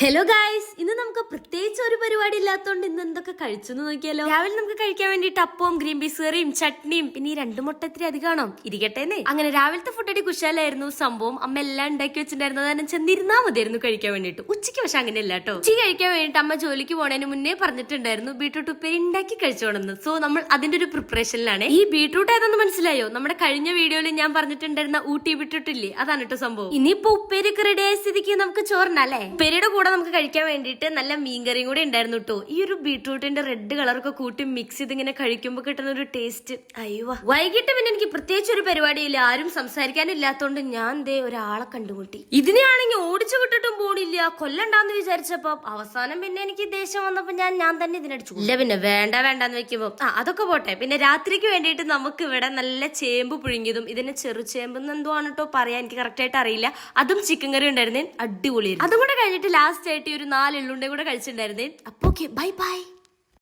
Hello guys, ഇന്ന് നമുക്ക് പ്രത്യേകിച്ച് ഒരു പരിപാടി ഇല്ലാത്തതുകൊണ്ട് ഇന്ന് എന്തൊക്കെ കഴിച്ചു നോക്കിയാലോ. രാവിലെ നമുക്ക് കഴിക്കാൻ വേണ്ടിട്ട് അപ്പവും ഗ്രീൻ പീസ് കറിയും ചട്നിയും പിന്നെ ഈ 2 മുട്ട ഇത്തിരി അധികമാണോ ഇരിക്കട്ടെന്നേ. അങ്ങനെ രാവിലത്തെ ഫുഡ് അടി കുശാലായിരുന്നു സംഭവം. അമ്മ എല്ലാം ഉണ്ടാക്കി വെച്ചിട്ടുണ്ടായിരുന്നു. അതാണ് ചെന്നിരുന്നാ മതിയായിരുന്നു കഴിക്കാൻ വേണ്ടിട്ട്. ഉച്ചയ്ക്ക് പക്ഷെ അങ്ങനെയല്ല കേട്ടോ. ഉച്ചയ്ക്ക് കഴിക്കാൻ വേണ്ടിട്ട് അമ്മ ജോലിക്ക് പോണതിന് മുന്നേ പറഞ്ഞിട്ടുണ്ടായിരുന്നു ബീട്രൂട്ട് ഉപ്പേരി ഉണ്ടാക്കി കഴിച്ചോണെന്ന്. സോ നമ്മൾ അതിന്റെ ഒരു പ്രിപ്പറേഷനിലാണ്. ഈ ബീട്രൂട്ട് ഏതെന്ന് മനസ്സിലായോ? നമ്മുടെ കഴിഞ്ഞ വീഡിയോയിൽ ഞാൻ പറഞ്ഞിട്ടുണ്ടായിരുന്ന ഊട്ടി ബീട്രൂട്ട് ഇല്ലേ, അതാണ് കേട്ടോ സംഭവം. ഇനിയിപ്പോ ഉപ്പേരിക്ക് റെഡി ആയ സ്ഥിതിക്ക് നമുക്ക് ചോറിനല്ലേ. ഉപ്പേരിയുടെ കൂടെ നമുക്ക് കഴിക്കാൻ വേണ്ടിയിട്ട് നല്ല മീൻകറിയും കൂടെ ഉണ്ടായിരുന്നു കേട്ടോ. ഈ ഒരു ബീട്രൂട്ടിന്റെ റെഡ് കളറൊക്കെ കൂട്ടി മിക്സ് ചെയ്ത് ഇങ്ങനെ കഴിക്കുമ്പോൾ കിട്ടുന്ന ഒരു ടേസ്റ്റ് അയ്യോ. വൈകിട്ട് പിന്നെ എനിക്ക് പ്രത്യേകിച്ച് ഒരു പരിപാടിയില്ല, ആരും സംസാരിക്കാനില്ലാത്തോണ്ട് ഞാൻ ദേ ഒരാളെ കണ്ടുമുട്ടി. ഇതിനെയാണെങ്കിൽ ഓടിച്ചു വിട്ടിട്ടും പോണില്ല, കൊല്ലണ്ടാന്ന് വിചാരിച്ചപ്പോ അവസാനം പിന്നെ എനിക്ക് ദേഷ്യം വന്നപ്പോ ഞാൻ തന്നെ ഇതിനടിച്ചു. ഇല്ല പിന്നെ വേണ്ടാന്ന് വെക്കുമ്പോ അതൊക്കെ പോട്ടെ. പിന്നെ രാത്രിക്ക് വേണ്ടിയിട്ട് നമുക്ക് ഇവിടെ നല്ല ചേമ്പ് പുഴുങ്ങിയതും ഇതിന് ചെറുചേമ്പ് എന്തോ ആണ് കേട്ടോ പറയാൻ, എനിക്ക് കറക്റ്റ് ആയിട്ട് അറിയില്ല. അതും ചിക്കൻ കറി ഉണ്ടായിരുന്നേ, അടിപൊളിയായിരുന്നു. അതും കൂടെ കഴിഞ്ഞിട്ട് ലാസ്റ്റ് ആയിട്ട് ഒരു 4 എള്ളുണ്ടയും കൂടെ കഴിച്ചിട്ടുണ്ടായിരുന്നേ. അപ്പൊ ഓക്കെ, ബൈ ബൈ.